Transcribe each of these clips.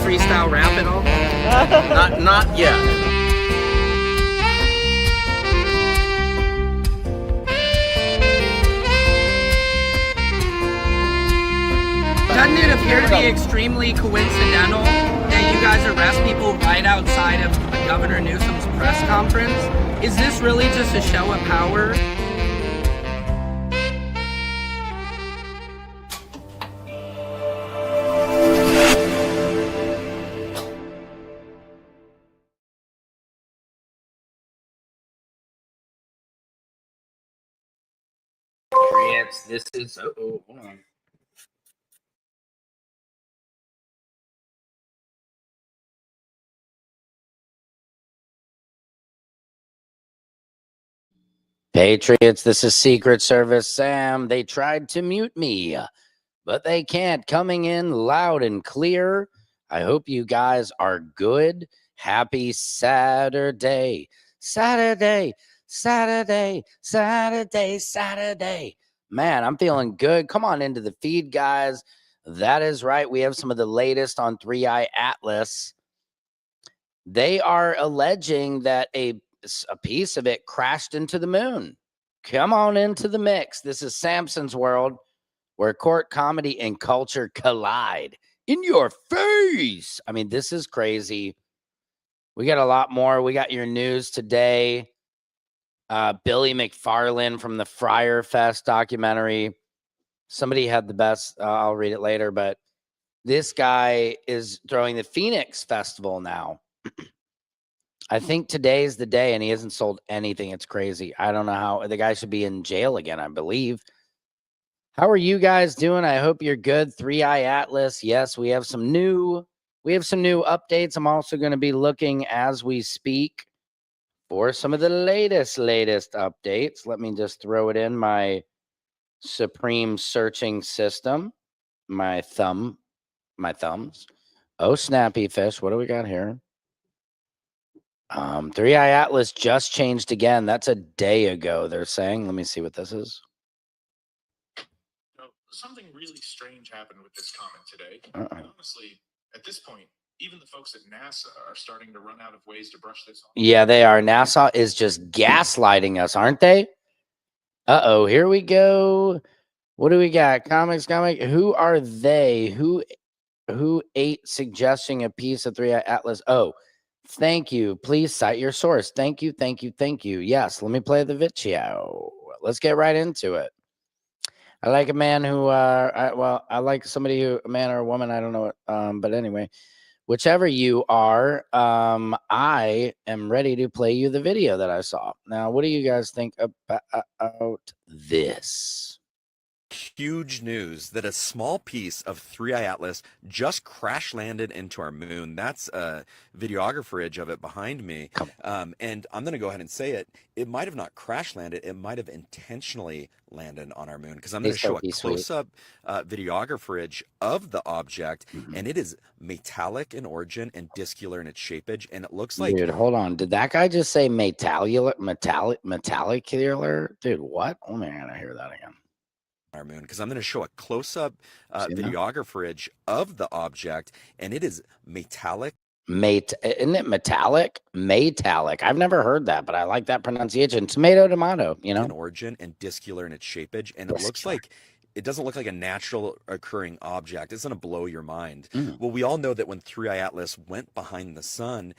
freestyle rap at all? Not yet. Doesn't it appear to be extremely coincidental that you guys arrest people right outside of Governor Newsom's press conference? Is this really just a show of power? This is hold on. Patriots, this is Secret Service Sam. They tried to mute me, but they can't. Coming in loud and clear. I hope you guys are good. Happy Saturday. Saturday. Saturday. Saturday. Saturday. Man, I'm feeling good. Come on into the feed, guys. That is right. We have some of the latest on 3i Atlas. They are alleging that a piece of it crashed into the moon. Come on into the mix. This is Samson's world, where court, comedy, and culture collide in your face. I mean, this is crazy. We got a lot more. We got your news today. Billy McFarland from the Friar Fest documentary. Somebody had the best. I'll read it later, but this guy is throwing the Phoenix Festival now. I think today's the day, and he hasn't sold anything. It's crazy. I don't know how. The guy should be in jail again, I believe. How are you guys doing? I hope you're good. 3i Atlas. Yes, we have some new updates. I'm also going to be looking as we speak for some of the latest updates. Let me just throw it in my supreme searching system. My thumbs. Oh, snappy fish. What do we got here? 3i Atlas just changed again. That's a day ago, they're saying. Let me see what this is. Something really strange happened with this comment today. And honestly, at this point, even the folks at NASA are starting to run out of ways to brush this off. Yeah, they are. NASA is just gaslighting us, aren't they? Uh-oh, here we go. What do we got? Comic. Who are they? Who ate suggesting a piece of 3i Atlas? Oh, thank you. Please cite your source. Thank you. Yes, let me play the video. Let's get right into it. I like a man who, I like somebody who, a man or a woman, I don't know what, but anyway, whichever you are, I am ready to play you the video that I saw. Now, what do you guys think about this? Huge news that a small piece of 3i Atlas just crash landed into our moon. That's a videographerage of it behind me. And I'm going to go ahead and say it. It might have not crash landed. It might have intentionally landed on our moon, because I'm going to show a close-up videographerage of the object, and it is metallic in origin and discular in its shapeage, and it looks like... Dude, hold on. Did that guy just say metallicular? Dude, what? Oh, man, I gotta hear that again. Our moon, because I'm going to show a close-up videographerage of the object, and it is metallic. Isn't it metallic? Metallic. I've never heard that, but I like that pronunciation. Tomato, you know. In origin and discular in its shapeage, and it looks like... It doesn't look like a natural occurring object. It's going to blow your mind. Well, we all know that when 3i Atlas went behind the sun,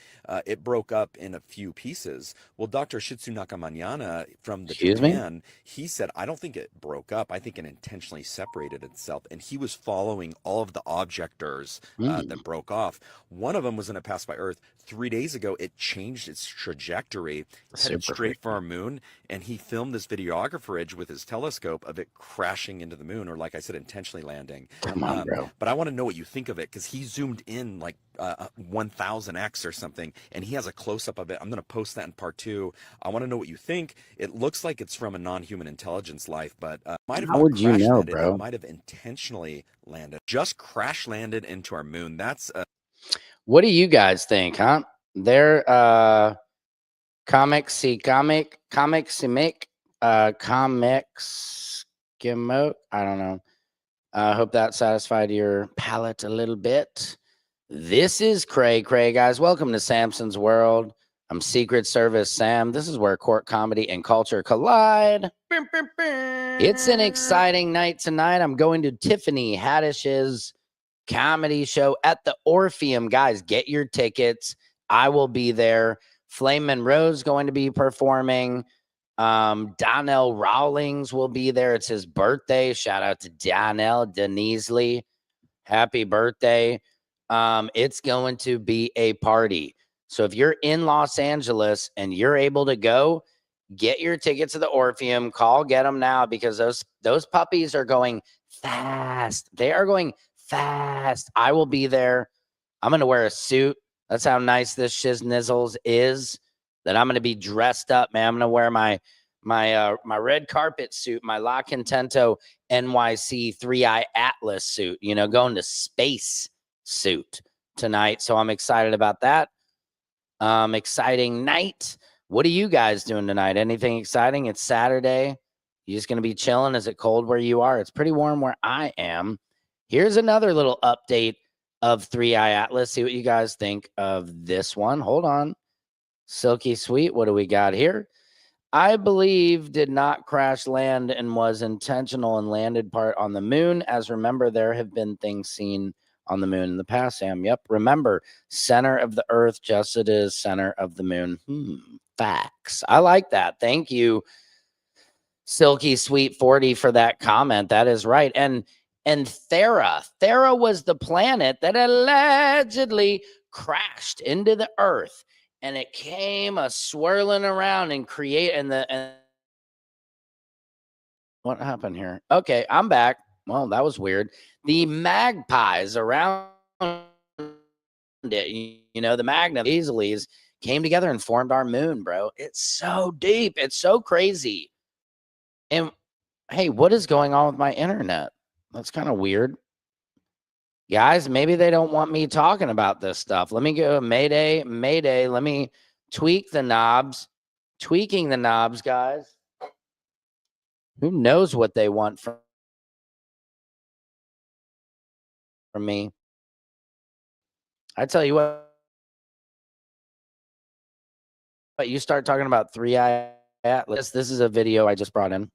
it broke up in a few pieces. Well, Dr. Shitsu Nakamanana from the Japan, he said, I don't think it broke up. I think it intentionally separated itself. And he was following all of the objectors that broke off. One of them was going to pass by Earth. 3 days ago, it changed its trajectory, headed straight for our moon, and he filmed this videographerage with his telescope of it crashing into the moon, or like I said, intentionally landing. Come on, bro. But I want to know what you think of it, because he zoomed in like 1000x or something, and he has a close-up of it. I'm going to post that in part 2. I want to know what you think. It looks like it's from a non-human intelligence life, but might have how would you know, landed. bro? It might have intentionally landed. Just crash landed into our moon. That's what do you guys think, huh? They're comics, I don't know. I hope that satisfied your palate a little bit. This is Cray, guys. Welcome to Samson's World. I'm Secret Service Sam. This is where court comedy and culture collide. It's an exciting night tonight. I'm going to Tiffany Haddish's comedy show at the Orpheum. Guys, get your tickets. I will be there. Flame Monroe's going to be performing. Donnell Rawlings will be there. It's his birthday. Shout out to Donnell Denisley. Happy birthday. It's going to be a party. So if you're in Los Angeles and you're able to go, get your tickets to the Orpheum. Get them now, because those puppies are going fast. They are going fast. I will be there. I'm going to wear a suit. That's how nice this Shiznizzles is, that I'm going to be dressed up, man. I'm going to wear my red carpet suit, my La Contento NYC 3i Atlas suit, going to space suit tonight. So I'm excited about that. Exciting night. What are you guys doing tonight? Anything exciting? It's Saturday. You just going to be chilling? Is it cold where you are? It's pretty warm where I am. Here's another little update of 3i Atlas. See what you guys think of this one. Hold on. Silky Sweet. What do we got here? I believe did not crash land and was intentional and landed part on the moon. As remember, there have been things seen on the moon in the past, Sam. Yep. Remember, center of the earth, just it is center of the moon. Facts. I like that. Thank you, Silky Sweet 40, for that comment. That is right. And Thera was the planet that allegedly crashed into the earth, and it came a swirling around and what happened here? Okay, I'm back. Well, that was weird. The magpies around it, the magna Hazleys came together and formed our moon, bro. It's so deep. It's so crazy. And hey, what is going on with my internet? That's kind of weird. Guys, maybe they don't want me talking about this stuff. Let me go Mayday. Let me tweak the knobs. Tweaking the knobs, guys. Who knows what they want from me? I tell you what, you start talking about 3i Atlas. This is a video I just brought in.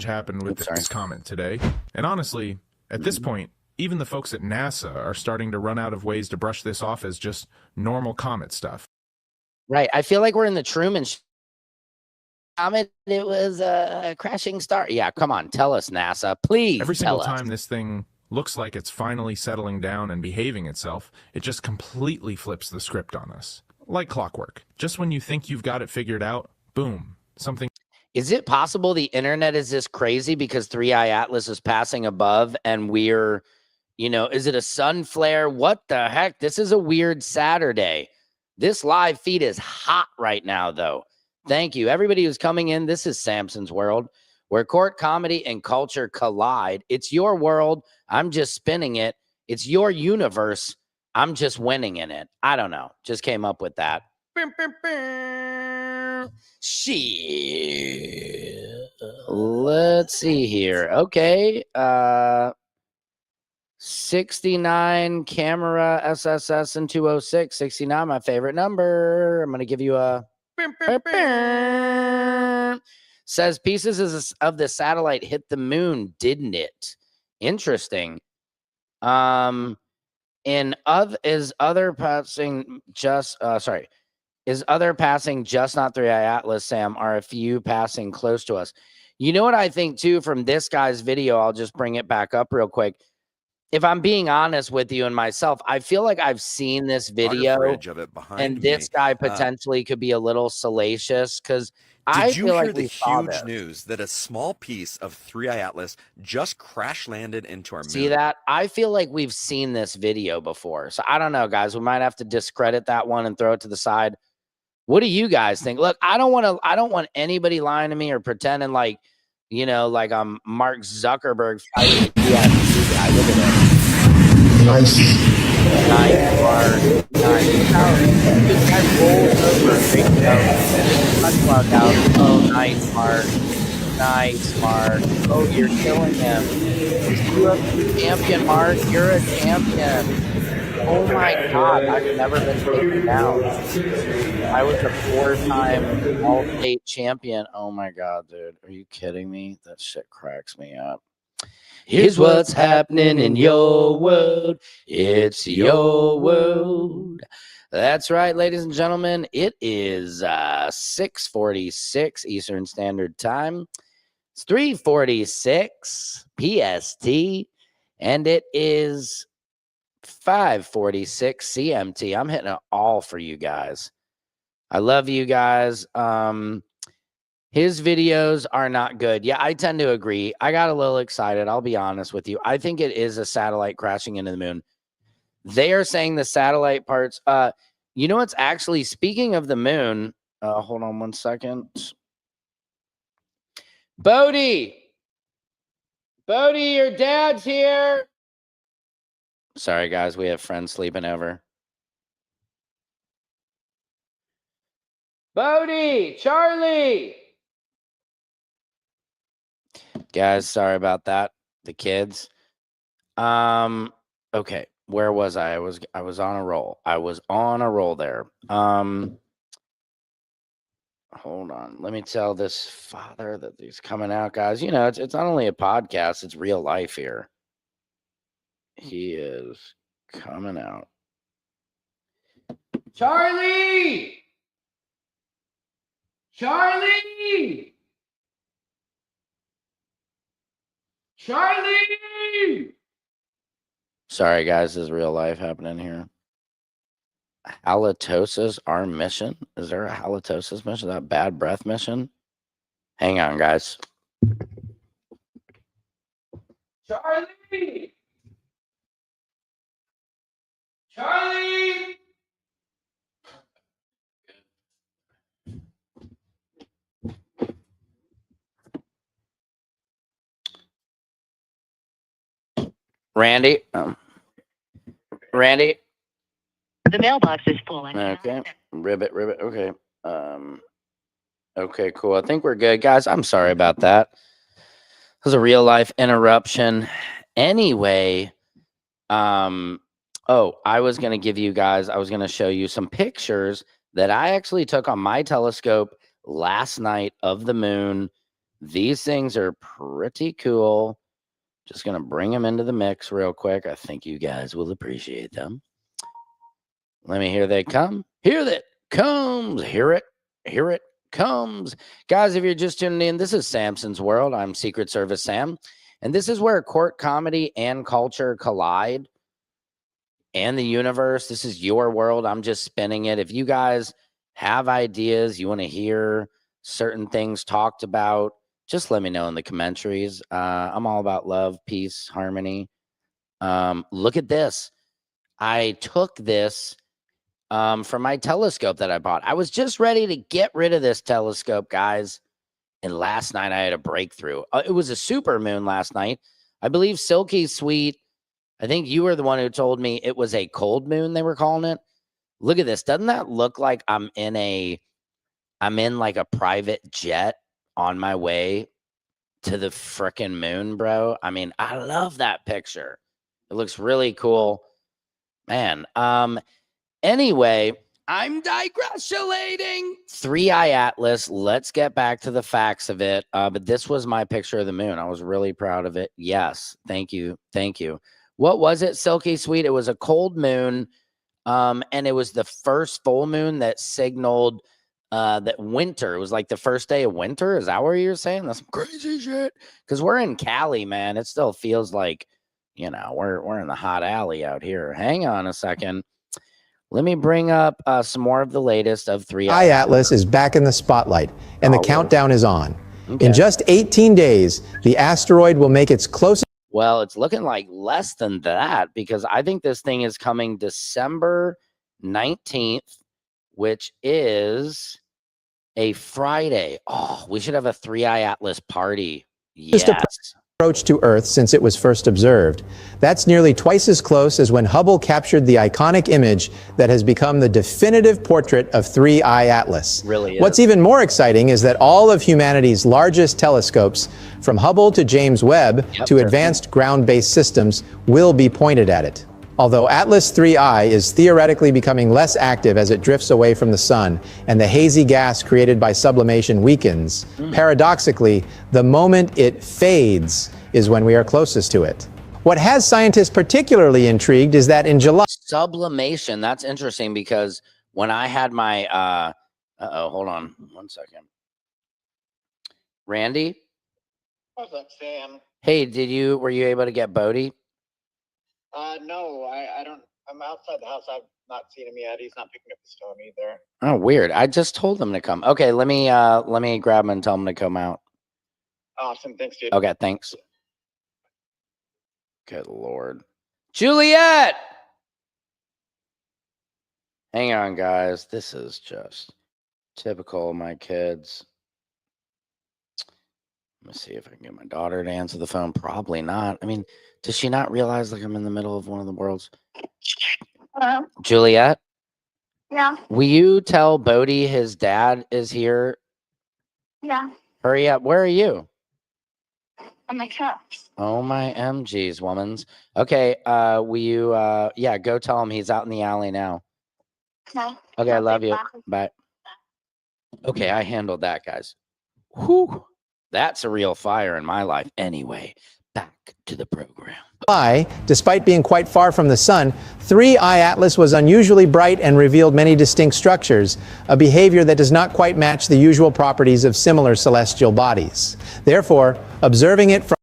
Happened with this comment today. And honestly, at this point, even the folks at NASA are starting to run out of ways to brush this off as just normal comet stuff. Right. I feel like we're in the Truman comet. It was a crashing star. Yeah, come on. Tell us, NASA. Please. Every single time this thing looks like it's finally settling down and behaving itself, it just completely flips the script on us. Like clockwork. Just when you think you've got it figured out, boom, something. Is it possible the internet is this crazy because 3i Atlas is passing above and we're, is it a sun flare? What the heck? This is a weird Saturday. This live feed is hot right now, though. Thank you. Everybody who's coming in, this is Samson's World, where court comedy and culture collide. It's your world. I'm just spinning it. It's your universe. I'm just winning in it. I don't know. Just came up with that. Shit. Let's see here. Okay. 69 camera SSS and 206. 69, my favorite number. I'm going to give you a says pieces of the satellite hit the moon, didn't it? Interesting. Is other passing just not 3i Atlas, Sam? Are a few passing close to us? You know what I think too from this guy's video? I'll just bring it back up real quick. If I'm being honest with you and myself, I feel like I've seen this video, and this guy potentially could be a little salacious because Did you hear the huge news that a small piece of 3i Atlas just crash landed into our moon? See that? I feel like we've seen this video before. So I don't know, guys. We might have to discredit that one and throw it to the side. What do you guys think? Look, I don't want anybody lying to me or pretending like, like I'm Mark Zuckerberg fighting the UFC guy. Look at that. Nice, Mark. Nice. This guy rolls over. Oh, nice, Mark. Nice, Mark. Oh, you're killing him. UFC champion, Mark. You're a champion. Oh my God, I've never been taken down. I was a 4-time all-state champion. Oh my God, dude. Are you kidding me? That shit cracks me up. Here's what's happening in your world. It's your world. That's right, ladies and gentlemen. It is 6:46 Eastern Standard Time. It's 3:46 PST, and it is 5:46 CMT. I'm hitting it all for you guys. I love you guys. His videos are not good. Yeah, I tend to agree. I got a little excited. I'll be honest with you. I think it is a satellite crashing into the moon. They are saying the satellite parts. You know what's actually, speaking of the moon, hold on one second. Bodie, your dad's here. Sorry, guys. We have friends sleeping over. Bodie, Charlie. Guys, sorry about that. The kids. Okay, where was I? I was on a roll. I was on a roll there. Hold on. Let me tell this father that he's coming out, guys. You know, it's not only a podcast, it's real life here. He is coming out. Charlie! Charlie! Charlie! Sorry, guys, this is real life happening here. Halitosis, our mission? Is there a halitosis mission? Is that bad breath mission? Hang on, guys. Charlie! Charlie! Randy? Randy? The mailbox is full. Okay. Ribbit. Okay. Okay, cool. I think we're good. Guys, I'm sorry about that. It was a real life interruption. Anyway, I was going to show you some pictures that I actually took on my telescope last night of the moon. These things are pretty cool. Just going to bring them into the mix real quick. I think you guys will appreciate them. Let me hear they come. Here it comes. Hear it comes. Guys, if you're just tuning in, this is Samson's World. I'm Secret Service Sam. And this is where court comedy and culture collide. And the universe. This is your world. I'm just spinning it. If you guys have ideas, you want to hear certain things talked about, just let me know in the commentaries. I'm all about love, peace, harmony. Look at this. I took this from my telescope that I bought. I was just ready to get rid of this telescope, guys. And last night I had a breakthrough. It was a super moon last night. I believe Silky Sweet, I think you were the one who told me it was a cold moon, they were calling it. Look at this. Doesn't that look like I'm in like a private jet on my way to the frickin' moon, bro? I mean, I love that picture. It looks really cool. Man, anyway, I'm digressulating. 3i Atlas. Let's get back to the facts of it. But this was my picture of the moon. I was really proud of it. Yes. Thank you. What was it, Silky Sweet? It was a cold moon. And it was the first full moon that signaled that winter. It was like the first day of winter. Is that what you're saying? That's some crazy shit. Because we're in Cali, man. It still feels like, you know, we're in the hot alley out here. Hang on a second. Let me bring up some more of the latest of 3i Atlas is back in the spotlight, and the countdown is on. Okay. In just 18 days, the asteroid will make its closest. Well, it's looking like less than that, because I think this thing is coming December 19th, which is a Friday. Oh, we should have a 3i Atlas party. Yes. Approach to Earth since it was first observed. That's nearly twice as close as when Hubble captured the iconic image that has become the definitive portrait of 3i Atlas. Really is. What's even more exciting is that all of humanity's largest telescopes, from Hubble to James Webb to advanced ground-based systems, will be pointed at it. Although Atlas 3I is theoretically becoming less active as it drifts away from the sun and the hazy gas created by sublimation weakens, paradoxically, the moment it fades is when we are closest to it. What has scientists particularly intrigued is that in July... Sublimation, that's interesting because when I had my, hold on 1 second. Randy? What's up, Sam? Hey, were you able to get Bodie? No, I don't. I'm outside the house. I've not seen him yet. He's not picking up his phone either. Oh, weird. I just told him to come. Okay, let me grab him and tell him to come out. Awesome. Thanks, dude. Okay, thanks. Good Lord. Juliet! Hang on, guys. This is just typical of my kids. Let me see if I can get my daughter to answer the phone. Probably not. I mean, does she not realize like I'm in the middle of one of the world's? Hello? Juliet? Yeah, Will you tell Bodie his dad is here? yeah. Hurry up. Where are you? On my truck. Oh my MGs, womans. Okay, will you go tell him he's out in the alley now. No. Okay, I love you. Bye. Bye. Okay, I handled that, guys. Whew. That's a real fire in my life. Anyway, back to the program. Despite being quite far from the sun, 3I Atlas was unusually bright and revealed many distinct structures, a behavior that does not quite match the usual properties of similar celestial bodies. Therefore, observing it from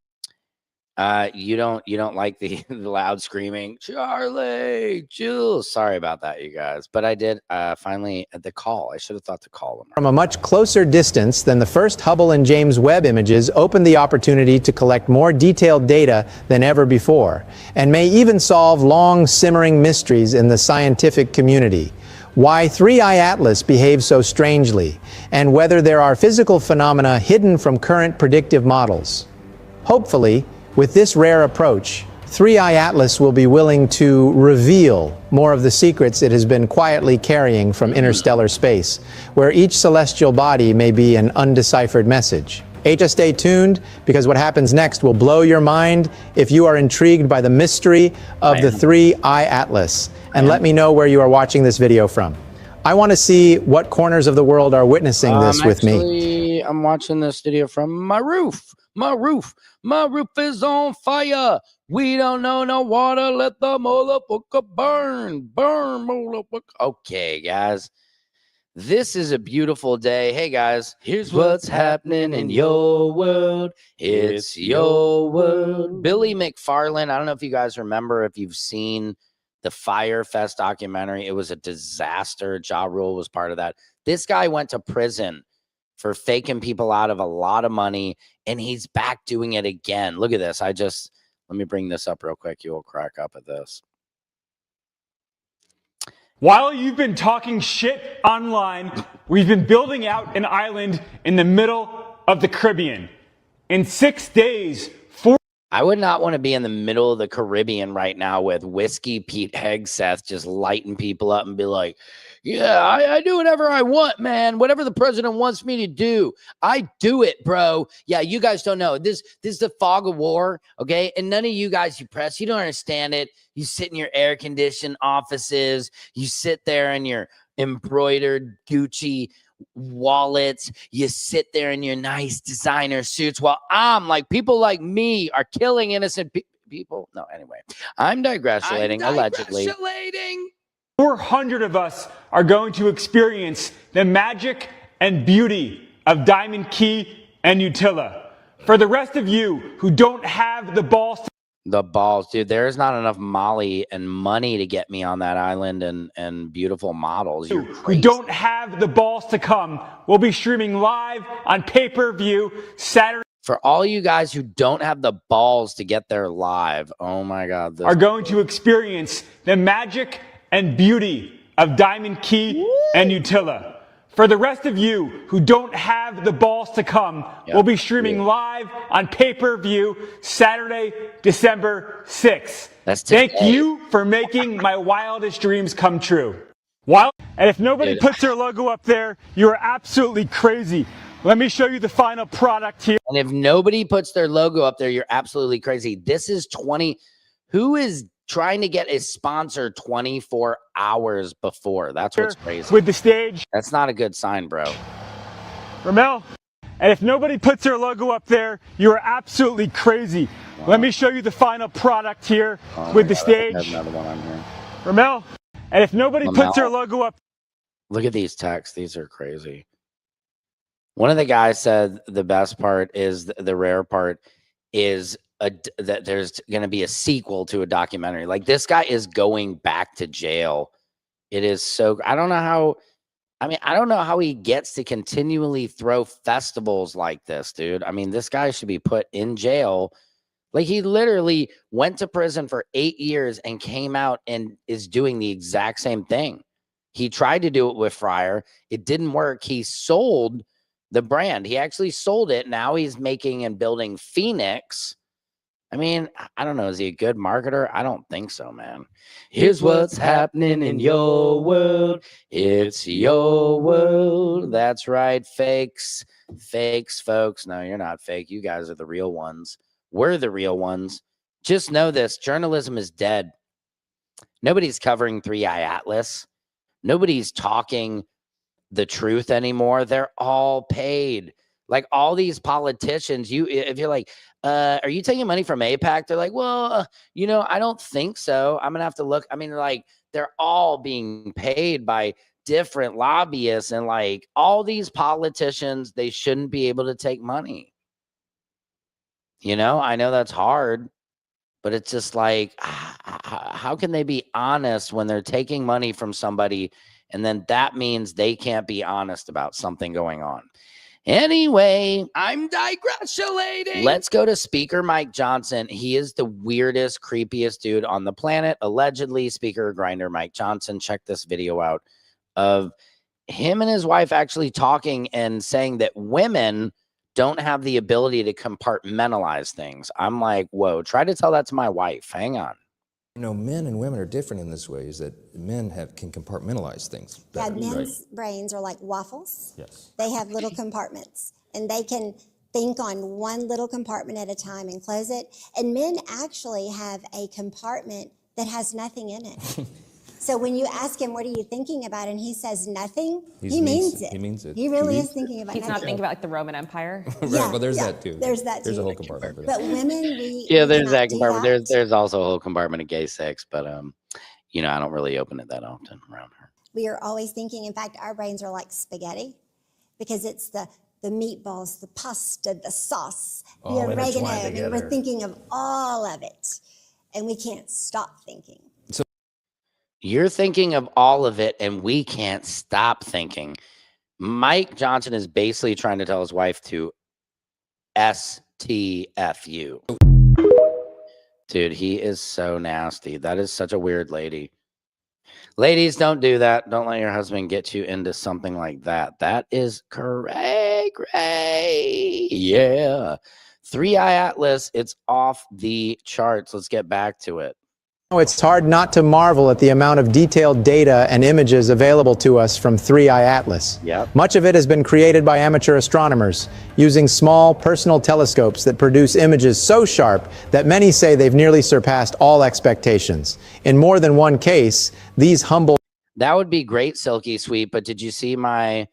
You don't like the loud screaming, Charlie, Jules. Sorry about that, you guys. But I did finally the call. I should have thought to call him. from a much closer distance than the first Hubble and James Webb images opened the opportunity to collect more detailed data than ever before, and may even solve long simmering mysteries in the scientific community. Why 3I Atlas behaves so strangely, and whether there are physical phenomena hidden from current predictive models. Hopefully, with this rare approach, 3I Atlas will be willing to reveal more of the secrets it has been quietly carrying from interstellar space, where each celestial body may be an undeciphered message. Just stay tuned, because what happens next will blow your mind if you are intrigued by the mystery of the 3I Atlas. And let me know where you are watching this video from. I want to see what corners of the world are witnessing this with me. I'm watching this video from my roof. My roof is on fire. We don't know no water. Let the motherfucker burn. Burn, motherfucker. Okay, guys. This is a beautiful day. Hey, guys. Here's what's happening in your world. It's your world. Billy McFarland. I don't know if you guys remember, if you've seen the Fire Fest documentary. It was a disaster. Ja Rule was part of that. This guy went to prison for faking people out of a lot of money, and he's back doing it again. Look at this. Let me bring this up real quick. You'll crack up at this. While you've been talking shit online, we've been building out an island in the middle of the Caribbean. In 6 days, I would not want to be in the middle of the Caribbean right now with Whiskey Pete Hegseth just lighting people up and be like, yeah, I do whatever I want, man. Whatever the president wants me to do, I do it, bro. Yeah, you guys don't know. This is the fog of war, okay? And none of you guys, you press, you don't understand it. You sit in your air-conditioned offices. You sit there in your embroidered Gucci wallets. You sit there in your nice designer suits while people like me are killing innocent people. No, anyway, I'm digressing. Allegedly. 400 of us are going to experience the magic and beauty of Diamond Key and Utila. For the rest of you who don't have the balls, dude, there's not enough Molly and money to get me on that island and beautiful models. Who don't have the balls to come, we'll be streaming live on pay-per-view Saturday. For all you guys who don't have the balls to get there live, oh my God. Are going to experience the magic and beauty of Diamond Key and Utila. For the rest of you who don't have the balls to come, we'll be streaming live on pay-per-view Saturday, December 6th. Thank you for making my wildest dreams come true. And if nobody puts their logo up there, you're absolutely crazy. Let me show you the final product here. And if nobody puts their logo up there, you're absolutely crazy. This is 20. Who is trying to get a sponsor 24 hours before. That's what's crazy. With the stage. That's not a good sign, bro. Ramel, and if nobody puts their logo up there, you are absolutely crazy. Wow. Let me show you the final product here with the stage. There's another one on here. Ramel, and if nobody puts their logo up. Look at these texts. These are crazy. One of the guys said the best part is the rare part is that there's going to be a sequel to a documentary. Like, this guy is going back to jail. It is so, I don't know how he gets to continually throw festivals like this, dude. I mean, this guy should be put in jail. Like, he literally went to prison for 8 years and came out and is doing the exact same thing. He tried to do it with Fryer. It didn't work. He sold the brand. He actually sold it. Now he's making and building Phoenix. I mean, I don't know. Is he a good marketer? I don't think so, man. Here's what's happening in your world. It's your world. That's right, fakes. Fakes, folks. No, you're not fake. You guys are the real ones. We're the real ones. Just know this. Journalism is dead. Nobody's covering 3i Atlas. Nobody's talking the truth anymore. They're all paid. Like, all these politicians, if you're like, are you taking money from AIPAC? They're like, well, I don't think so. I'm going to have to look. I mean, like, they're all being paid by different lobbyists, and like, all these politicians, they shouldn't be able to take money. I know that's hard, but it's just like, how can they be honest when they're taking money from somebody, and then that means they can't be honest about something going on? Anyway, I'm digressulating. Let's go to Speaker Mike Johnson. He is the weirdest, creepiest dude on the planet. Allegedly, Speaker Grinder Mike Johnson. Check this video out of him and his wife actually talking and saying that women don't have the ability to compartmentalize things. I'm like, whoa, try to tell that to my wife. Hang on. Men and women are different in this way, is that men can compartmentalize things better, men's brains are like waffles. Yes. They have little compartments, and they can think on one little compartment at a time and close it. And men actually have a compartment that has nothing in it. So when you ask him, what are you thinking about? And he says nothing, he means it. He means it. He really is thinking about He's nothing. not thinking about like the Roman Empire. Right, well, there's that too. There's that too. There's a whole compartment for that. But women, there's that compartment. There's also a whole compartment of gay sex, but I don't really open it that often around her. We are always thinking, in fact, our brains are like spaghetti, because it's the meatballs, the pasta, the sauce, the oregano, and we're thinking of all of it, and we can't stop thinking. You're thinking of all of it, and we can't stop thinking. Mike Johnson is basically trying to tell his wife to STFU. Dude, he is so nasty. That is such a weird lady. Ladies, don't do that. Don't let your husband get you into something like that. That is cray. Yeah. 3i Atlas, it's off the charts. Let's get back to it. It's hard not to marvel at the amount of detailed data and images available to us from 3i Atlas. Yep. Much of it has been created by amateur astronomers using small personal telescopes that produce images so sharp that many say they've nearly surpassed all expectations. In more than one case, these humble... That would be great, Silky Sweet, but did you see my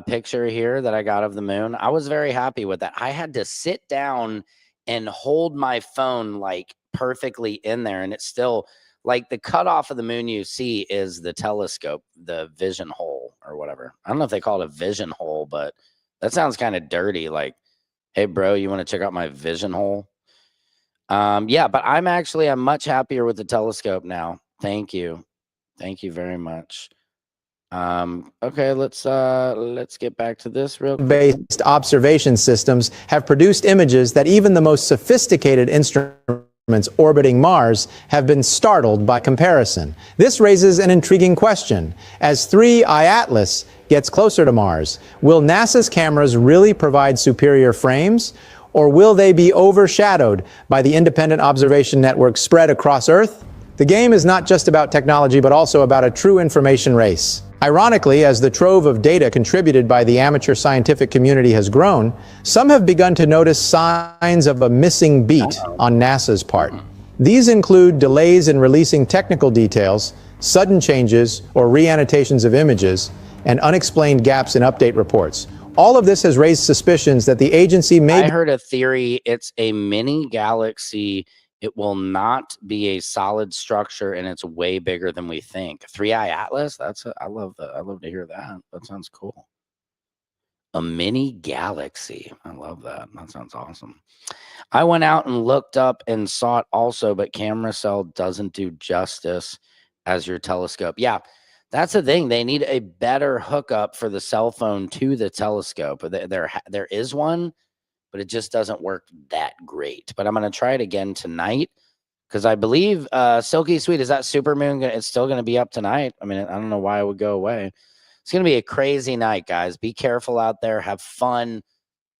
picture here that I got of the moon? I was very happy with that. I had to sit down and hold my phone like perfectly in there, and it's still like the cutoff of the moon you see is the telescope, the vision hole or whatever. I don't know if they call it a vision hole, but that sounds kind of dirty. Like, hey bro, you want to check out my vision hole? Yeah, but I'm much happier with the telescope now. Thank you very much. Okay, let's get back to this real quick. Based observation systems have produced images that even the most sophisticated instruments orbiting Mars have been startled by comparison. This raises an intriguing question. As 3i Atlas gets closer to Mars, will NASA's cameras really provide superior frames, or will they be overshadowed by the independent observation network spread across Earth? The game is not just about technology, but also about a true information race. Ironically, as the trove of data contributed by the amateur scientific community has grown, some have begun to notice signs of a missing beat on NASA's part. These include delays in releasing technical details, sudden changes or re-annotations of images, and unexplained gaps in update reports. All of this has raised suspicions that the agency may... I heard a theory. It's a mini galaxy. It will not be a solid structure, and it's way bigger than we think. 3i Atlas? I love that. I love to hear that. That sounds cool. A mini galaxy. I love that. That sounds awesome. I went out and looked up and saw it also, but camera cell doesn't do justice as your telescope. Yeah, that's the thing. They need a better hookup for the cell phone to the telescope. There is one, but it just doesn't work that great. But I'm going to try it again tonight because I believe Silky Sweet, is that supermoon? It's still going to be up tonight. I mean, I don't know why it would go away. It's going to be a crazy night, guys. Be careful out there. Have fun,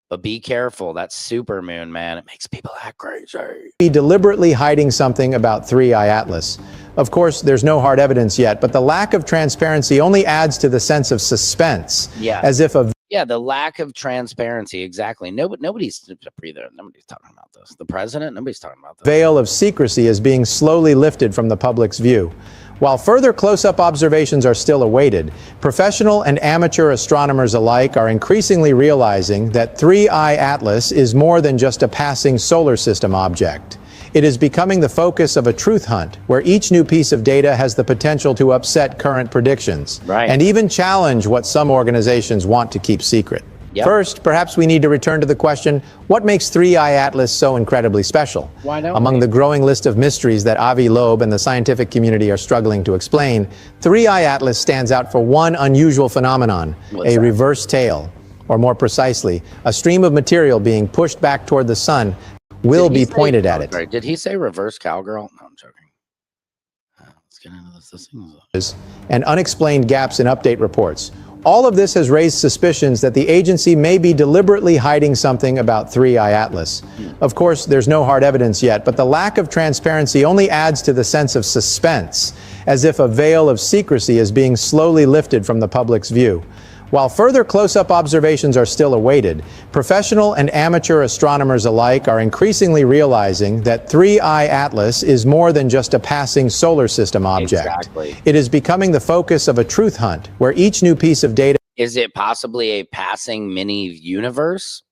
but be careful. That supermoon, man, it makes people act crazy. Be deliberately hiding something about 3i Atlas. Of course, there's no hard evidence yet, but the lack of transparency only adds to the sense of suspense. Yeah. As if a... Yeah, the lack of transparency. Exactly. Nobody's talking about this. The president, nobody's talking about this. Veil of secrecy is being slowly lifted from the public's view. While further close-up observations are still awaited, professional and amateur astronomers alike are increasingly realizing that 3i Atlas is more than just a passing solar system object. It is becoming the focus of a truth hunt where each new piece of data has the potential to upset current predictions and even challenge what some organizations want to keep secret. First, perhaps we need to return to the question, what makes 3i Atlas so incredibly special? Why don't Among the growing list of mysteries that Avi Loeb and the scientific community are struggling to explain, 3i Atlas stands out for one unusual phenomenon, a reverse tail, or more precisely, a stream of material being pushed back toward the sun will be pointed at it. Sorry, did he say reverse cowgirl? No, I'm joking. Let's get into this. And unexplained gaps in update reports. All of this has raised suspicions that the agency may be deliberately hiding something about 3i Atlas. Of course, there's no hard evidence yet, but the lack of transparency only adds to the sense of suspense, as if a veil of secrecy is being slowly lifted from the public's view. While further close-up observations are still awaited, professional and amateur astronomers alike are increasingly realizing that 3i Atlas is more than just a passing solar system object. Exactly. It is becoming the focus of a truth hunt where each new piece of data... Is it possibly a passing mini universe?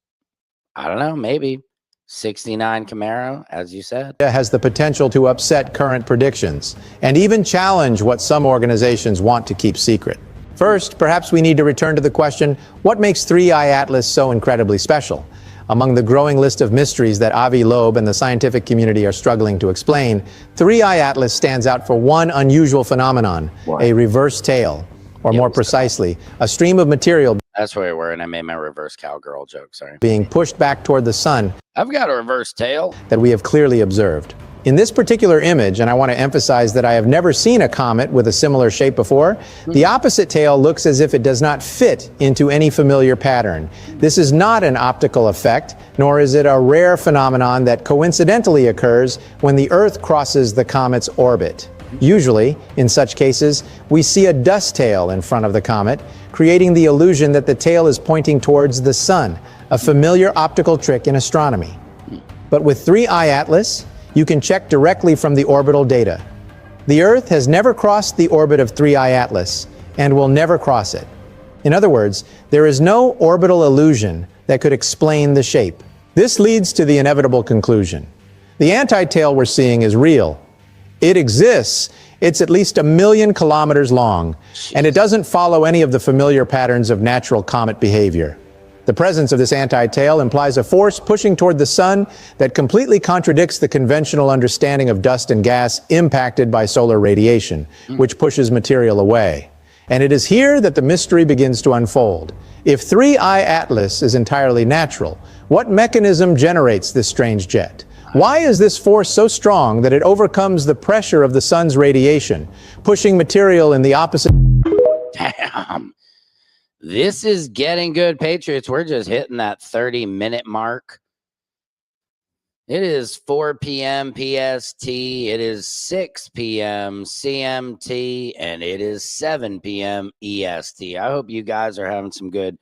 I don't know, maybe. 69 Camaro, as you said. ...has the potential to upset current predictions and even challenge what some organizations want to keep secret. First, perhaps we need to return to the question, what makes 3i Atlas so incredibly special? Among the growing list of mysteries that Avi Loeb and the scientific community are struggling to explain, 3i Atlas stands out for one unusual phenomenon, a reverse tail, or more precisely, a stream of material... That's where we were, and I made my reverse cowgirl joke, sorry. ...being pushed back toward the sun... I've got a reverse tail. ...that we have clearly observed. In this particular image, and I want to emphasize that I have never seen a comet with a similar shape before, the opposite tail looks as if it does not fit into any familiar pattern. This is not an optical effect, nor is it a rare phenomenon that coincidentally occurs when the Earth crosses the comet's orbit. Usually, in such cases, we see a dust tail in front of the comet, creating the illusion that the tail is pointing towards the sun, a familiar optical trick in astronomy. But with 3i Atlas, you can check directly from the orbital data. The Earth has never crossed the orbit of 3i Atlas and will never cross it. In other words, there is no orbital illusion that could explain the shape. This leads to the inevitable conclusion. The anti-tail we're seeing is real. It exists. It's at least 1 million kilometers long, and it doesn't follow any of the familiar patterns of natural comet behavior. The presence of this anti-tail implies a force pushing toward the sun that completely contradicts the conventional understanding of dust and gas impacted by solar radiation, which pushes material away. And it is here that the mystery begins to unfold. If 3i Atlas is entirely natural, what mechanism generates this strange jet? Why is this force so strong that it overcomes the pressure of the sun's radiation, pushing material in the opposite... Damn. This is getting good, Patriots. We're just hitting that 30-minute mark. It is 4 p.m. PST. It is 6 p.m. CMT. And it is 7 p.m. EST. I hope you guys are having some good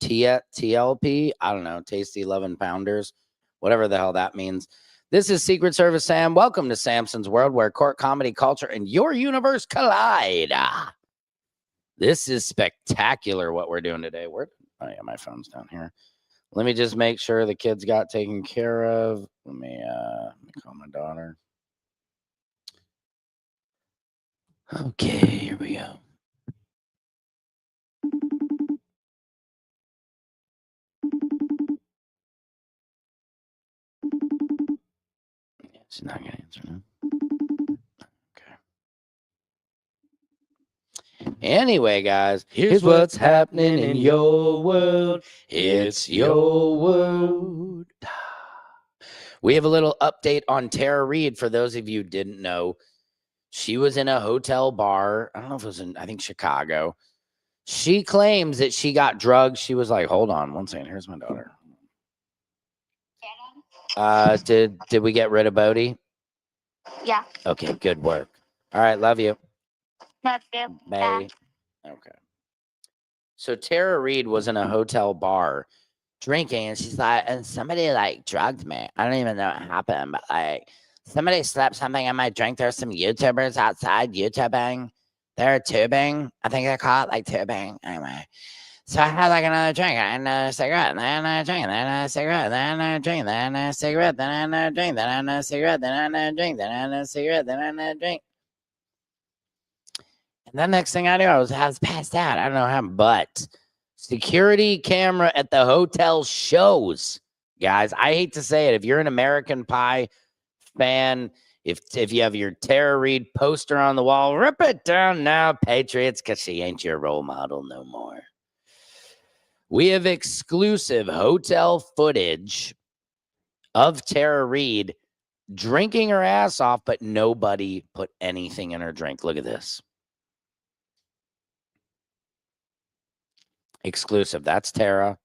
TLP. I don't know, tasty 11 pounders, whatever the hell that means. This is Secret Service Sam. Welcome to Samson's World, where court, comedy, culture, and your universe collide. This is spectacular what we're doing today. Oh yeah, my phone's down here. Let me just make sure the kids got taken care of. Let me call my daughter. Okay, here we go. She's not going to answer now. Okay. Anyway, guys, here's what's happening in your world. It's your world. We have a little update on Tara Reid. For those of you who didn't know, she was in a hotel bar. I don't know if it was in, I think, Chicago. She claims that she got drugs. She was like, hold on one second. Here's my daughter. Did we get rid of Bodie? Yeah. Okay, good work. All right, love you. Love you. Bye. Okay. So Tara Reid was in a hotel bar drinking, and she's like, and somebody like drugged me. I don't even know what happened, but like somebody slapped something in my drink. There's some YouTubers outside YouTubing. They're tubing. I think they call it like tubing. Anyway. So I had like another drink and a cigarette, and then another drink, and then another cigarette, and then another drink, then another cigarette, then another drink, then another cigarette, then another drink, then another cigarette, then another drink. And then next thing I knew, I was passed out. I don't know how, but security camera at the hotel shows, guys. I hate to say it. If you're an American Pie fan, if you have your Tara Reid poster on the wall, rip it down now, Patriots, because she ain't your role model no more. We have exclusive hotel footage of Tara Reid drinking her ass off, but nobody put anything in her drink. Look at this. Exclusive. That's Tara.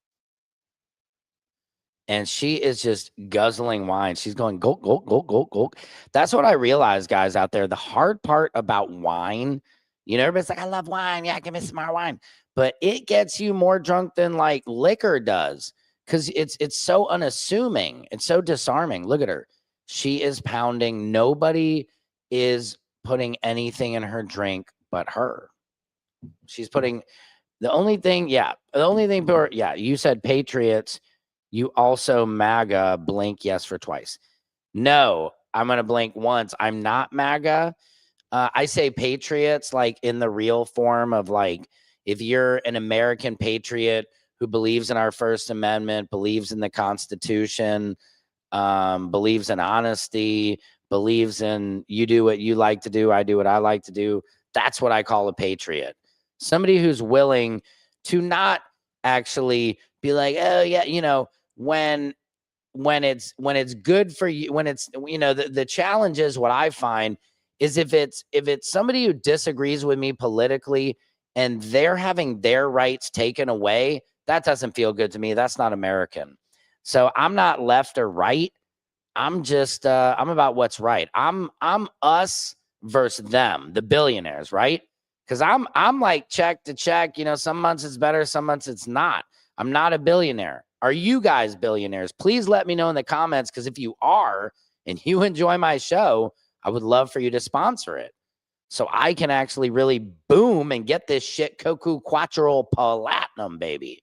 And she is just guzzling wine. She's going, gulp, gulp, gulp, gulp, gulp. That's what I realized, guys, out there. The hard part about wine, you know, everybody's like, I love wine. Yeah, give me some more wine. But it gets you more drunk than like liquor does, because it's so unassuming. It's so disarming. Look at her. She is pounding. Nobody is putting anything in her drink but her. She's putting the only thing, you said Patriots. You also MAGA, blink yes for twice. No, I'm going to blink once. I'm not MAGA. I say Patriots like in the real form of like, if you're an American patriot who believes in our First Amendment, believes in the Constitution, believes in honesty, believes in you do what you like to do, I do what I like to do. That's what I call a patriot. Somebody who's willing to not actually be like, oh yeah, you know, when it's good for you, when it's, you know, the challenge is, what I find is if it's somebody who disagrees with me politically and they're having their rights taken away, that doesn't feel good to me. That's not American. So I'm not left or right. I'm just I'm about what's right. I'm us versus them, the billionaires, right? Because I'm like check to check. You know, some months it's better, some months it's not. I'm not a billionaire. Are you guys billionaires? Please let me know in the comments, because if you are and you enjoy my show, I would love for you to sponsor it so I can actually really boom and get this shit Coco Quattro Platinum, baby.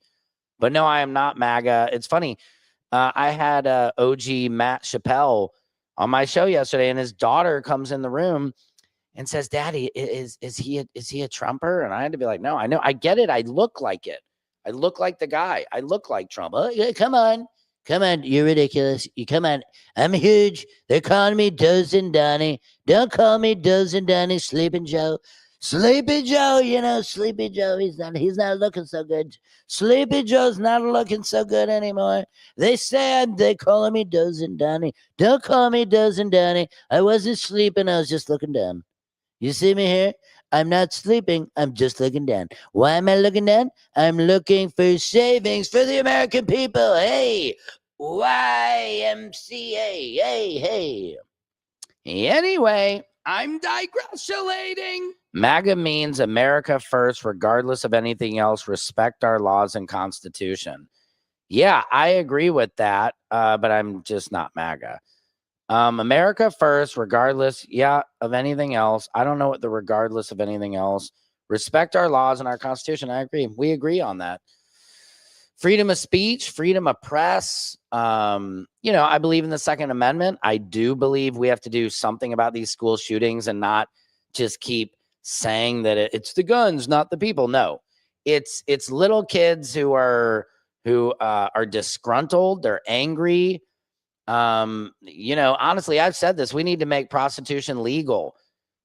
But no, I am not MAGA. It's funny. I had OG Matt Chappelle on my show yesterday, and his daughter comes in the room and says, Daddy, is he a Trumper? And I had to be like, no, I know. I get it. I look like it. I look like the guy. I look like Trump. Oh, yeah, come on. Come on. You're ridiculous. You come on. I'm huge. They're calling me Dozen Donnie. Don't call me Dozen Donnie. Sleeping Joe. Sleepy Joe, you know, Sleepy Joe, he's not looking so good. Sleepy Joe's not looking so good anymore. They said they're calling me Dozen Donnie. Don't call me Dozen Donnie. I wasn't sleeping. I was just looking down. You see me here? I'm not sleeping. I'm just looking down. Why am I looking down? I'm looking for savings for the American people. Hey, YMCA. Hey. Anyway, I'm digressulating. MAGA means America first, regardless of anything else. Respect our laws and Constitution. Yeah, I agree with that, but I'm just not MAGA. America first, regardless, of anything else. I don't know what the regardless of anything else. Respect our laws and our Constitution. I agree. We agree on that. Freedom of speech, freedom of press. I believe in the Second Amendment. I do believe we have to do something about these school shootings and not just keep saying that it's the guns, not the people. No, it's little kids who are disgruntled. They're angry. Honestly, I've said this. We need to make prostitution legal.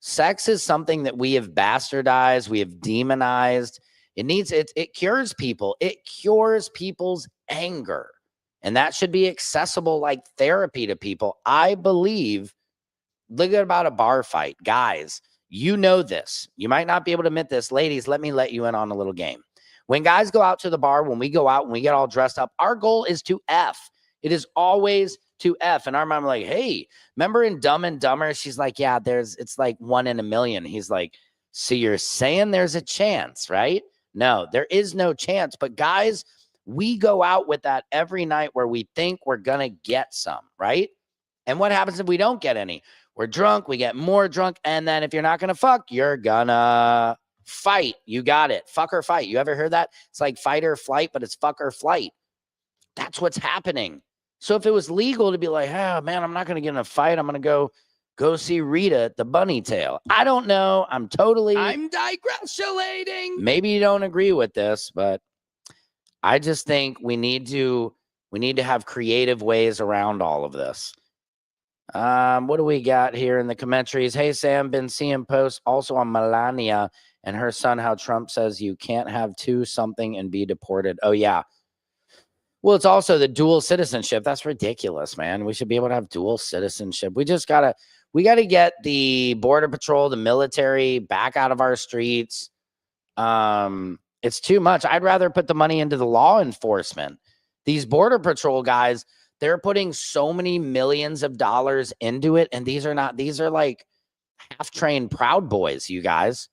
Sex is something that we have bastardized. We have demonized. It cures people. It cures people's anger. And that should be accessible like therapy to people. I believe, look at about a bar fight. Guys, you know this. You might not be able to admit this. Ladies, let me let you in on a little game. When guys go out to the bar, when we go out, when we get all dressed up, our goal is to F. It is always to F. And our mom like, hey, remember in Dumb and Dumber? She's like, yeah, it's like 1 in a million. He's like, so you're saying there's a chance, right? No, there is no chance. But guys, we go out with that every night where we think we're going to get some, right? And what happens if we don't get any? We're drunk. We get more drunk. And then if you're not going to fuck, you're going to fight. You got it. Fuck or fight. You ever heard that? It's like fight or flight, but it's fuck or flight. That's what's happening. So if it was legal to be like, oh, man, I'm not going to get in a fight. I'm going to go see Rita at the Bunny Tail. I don't know. I'm digressulating. Maybe you don't agree with this, but I just think we need to have creative ways around all of this. What do we got here in the commentaries? Hey, Sam, been seeing posts also on Melania and her son, how Trump says you can't have two something and be deported. Oh, yeah. Well, it's also the dual citizenship. That's ridiculous, man. We should be able to have dual citizenship. We got to get the Border Patrol, the military back out of our streets. It's too much. I'd rather put the money into the law enforcement. These Border Patrol guys, they're putting so many millions of dollars into it. And these are like half-trained Proud Boys, you guys.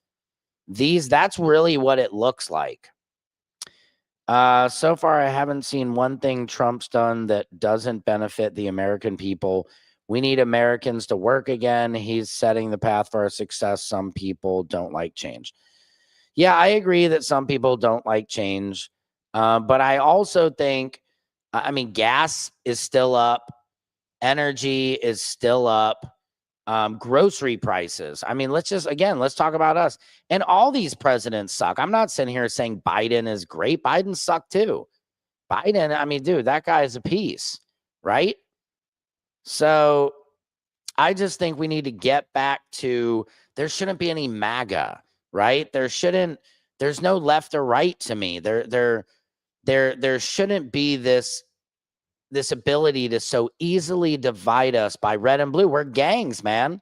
That's really what it looks like. So far, I haven't seen one thing Trump's done that doesn't benefit the American people. We need Americans to work again. He's setting the path for our success. Some people don't like change. Yeah, I agree that some people don't like change. But I also think, gas is still up. Energy is still up. Grocery prices. Let's talk about us. And all these presidents suck. I'm not sitting here saying Biden is great. Biden sucked too. Dude, that guy is a piece, right? So I just think we need to get back to, there shouldn't be any MAGA, right? There's no left or right to me. There shouldn't be this ability to so easily divide us by red and blue. We're gangs, man.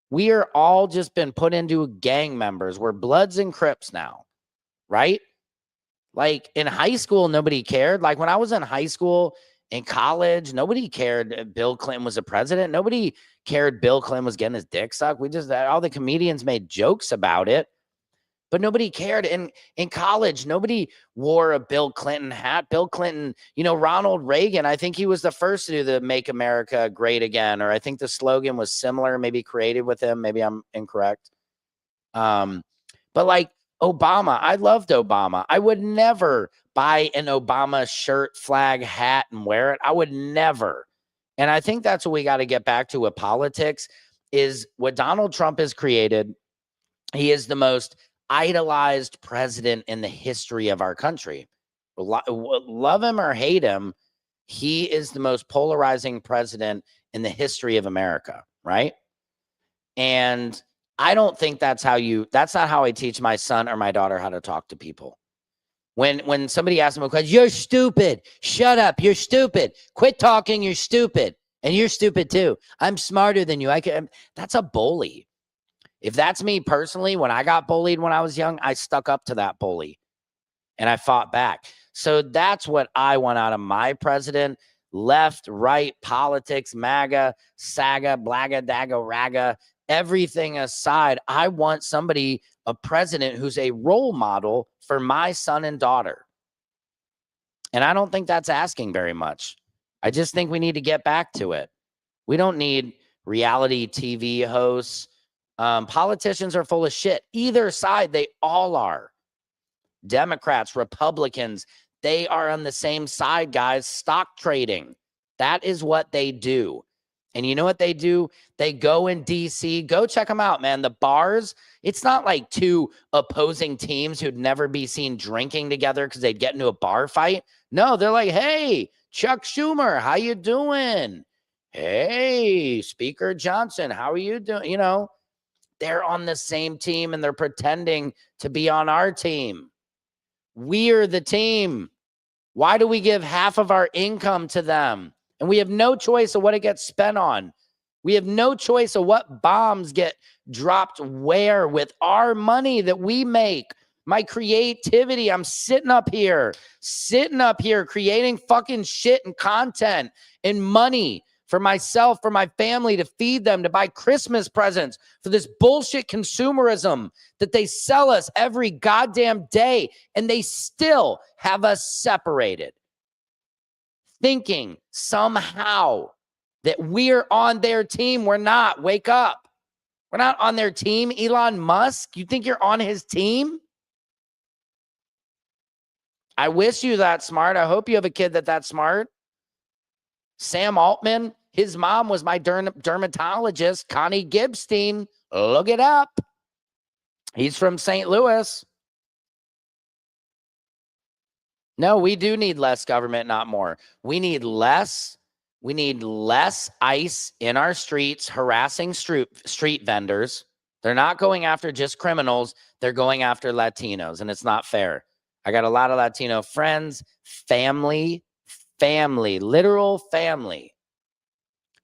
We are all just been put into gang members. We're Bloods and Crips now, right? Like in high school, nobody cared. Like when I was in high school, in college, nobody cared Bill Clinton was a president. Nobody cared Bill Clinton was getting his dick sucked. All the comedians made jokes about it. But nobody cared. In college, nobody wore a Bill Clinton hat. Bill Clinton, Ronald Reagan, I think he was the first to do the Make America Great Again. Or I think the slogan was similar, maybe created with him. Maybe I'm incorrect. But like Obama, I loved Obama. I would never buy an Obama shirt, flag, hat, and wear it. I would never. And I think that's what we got to get back to with politics is what Donald Trump has created. He is the most idolized president in the history of our country. Love him or hate him, he is the most polarizing president in the history of America, right? And I don't think that's not how I teach my son or my daughter how to talk to people. When somebody asks them a question, you're stupid, shut up, you're stupid, quit talking, you're stupid, and you're stupid too. I'm smarter than you. That's a bully. If that's me personally, when I got bullied when I was young, I stuck up to that bully and I fought back. So that's what I want out of my president. Left, right, politics, MAGA, SAGA, blaga, daga, raga, everything aside, I want a president who's a role model for my son and daughter. And I don't think that's asking very much. I just think we need to get back to it. We don't need reality TV hosts. Politicians are full of shit. Either side, they all are. Democrats, Republicans, they are on the same side, guys. Stock trading. That is what they do. And you know what they do? They go in DC. Go check them out, man. The bars, it's not like two opposing teams who'd never be seen drinking together because they'd get into a bar fight. No, they're like, hey, Chuck Schumer, how you doing? Hey, Speaker Johnson, how are you doing? You know, they're on the same team and they're pretending to be on our team. We're the team. Why do we give half of our income to them? And we have no choice of what it gets spent on. We have no choice of what bombs get dropped where with our money that we make. My creativity, I'm sitting up here creating fucking shit and content and money for myself, for my family, to feed them, to buy Christmas presents, for this bullshit consumerism that they sell us every goddamn day, and they still have us separated, thinking somehow that we're on their team. We're not. Wake up. We're not on their team. Elon Musk, you think you're on his team? I wish you that smart. I hope you have a kid that's smart. Sam Altman, his mom was my dermatologist, Connie Gibstein. Look it up. He's from St. Louis. No, we do need less government, not more. We need less ICE in our streets harassing street vendors. They're not going after just criminals. They're going after Latinos, and it's not fair. I got a lot of Latino friends, family, literal family.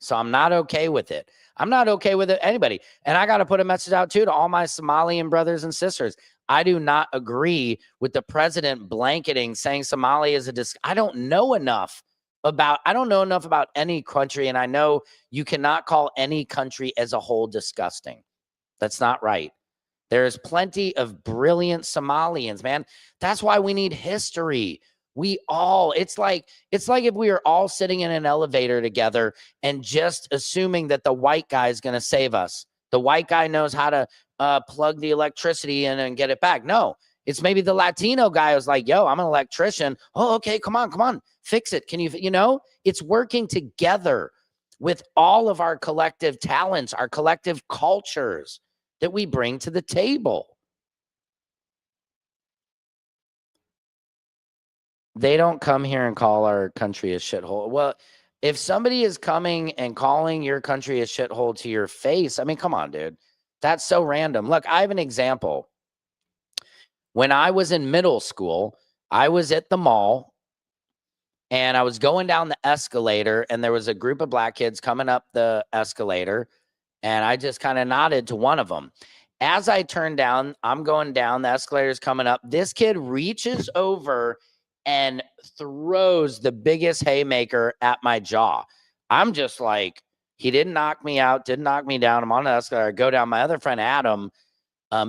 So I'm not okay with it. I'm not okay with it, anybody. And I got to put a message out too to all my Somalian brothers and sisters. I do not agree with the president blanketing saying Somalia is I don't know enough about any country. And I know you cannot call any country as a whole disgusting. That's not right. There is plenty of brilliant Somalians, man. That's why we need history. It's like if we were all sitting in an elevator together and just assuming that the white guy is going to save us. The white guy knows how to plug the electricity in and get it back. No, it's maybe the Latino guy who's like, yo, I'm an electrician. Oh, okay, come on, fix it. Can you, it's working together with all of our collective talents, our collective cultures that we bring to the table. They don't come here and call our country a shithole. Well, if somebody is coming and calling your country a shithole to your face, I mean, come on, dude. That's so random. Look, I have an example. When I was in middle school, I was at the mall and I was going down the escalator and there was a group of black kids coming up the escalator. And I just kind of nodded to one of them. As I turned down, I'm going down, the escalator's coming up. This kid reaches over and throws the biggest haymaker at my jaw. I'm just like, he didn't knock me out, didn't knock me down. I'm on the escalator. I go down. My other friend, Adam,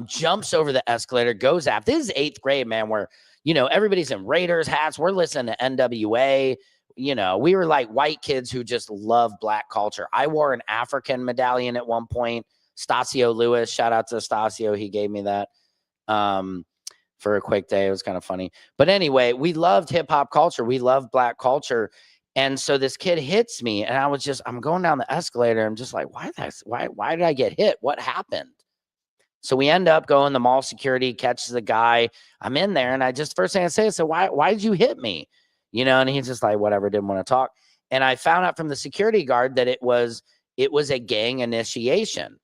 jumps over the escalator, goes after. This is 8th grade, man, where, everybody's in Raiders hats. We're listening to NWA. We were like white kids who just love black culture. I wore an African medallion at one point. Stasio Lewis, shout out to Stasio. He gave me that for a quick day. It was kind of funny. But anyway, we loved hip hop culture. We loved black culture. And so this kid hits me and I'm going down the escalator. I'm just like, why did I get hit? What happened? So we end up going, the mall security catches the guy. I'm in there and first thing I say is, so why did you hit me? And he's just like, whatever, didn't want to talk. And I found out from the security guard that it was a gang initiation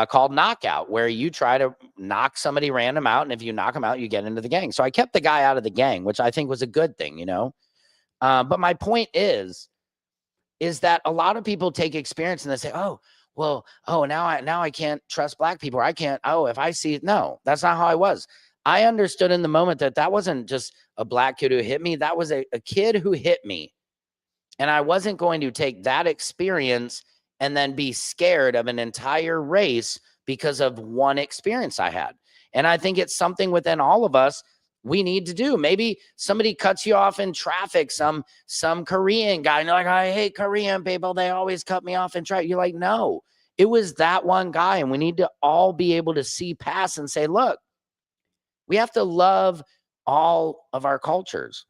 called knockout, where you try to knock somebody random out. And if you knock them out, you get into the gang. So I kept the guy out of the gang, which I think was a good thing, But my point is that a lot of people take experience and they say, now I can't trust black people. Or I can't, if I see it. No, that's not how I was. I understood in the moment that wasn't just a black kid who hit me. That was a kid who hit me. And I wasn't going to take that experience and then be scared of an entire race because of one experience I had. And I think it's something within all of us. we need to do. Maybe somebody cuts you off in traffic, some Korean guy, and you're like, I hate Korean people. They always cut me off in traffic. You're like, no, it was that one guy. And we need to all be able to see past and say, look, we have to love all of our cultures.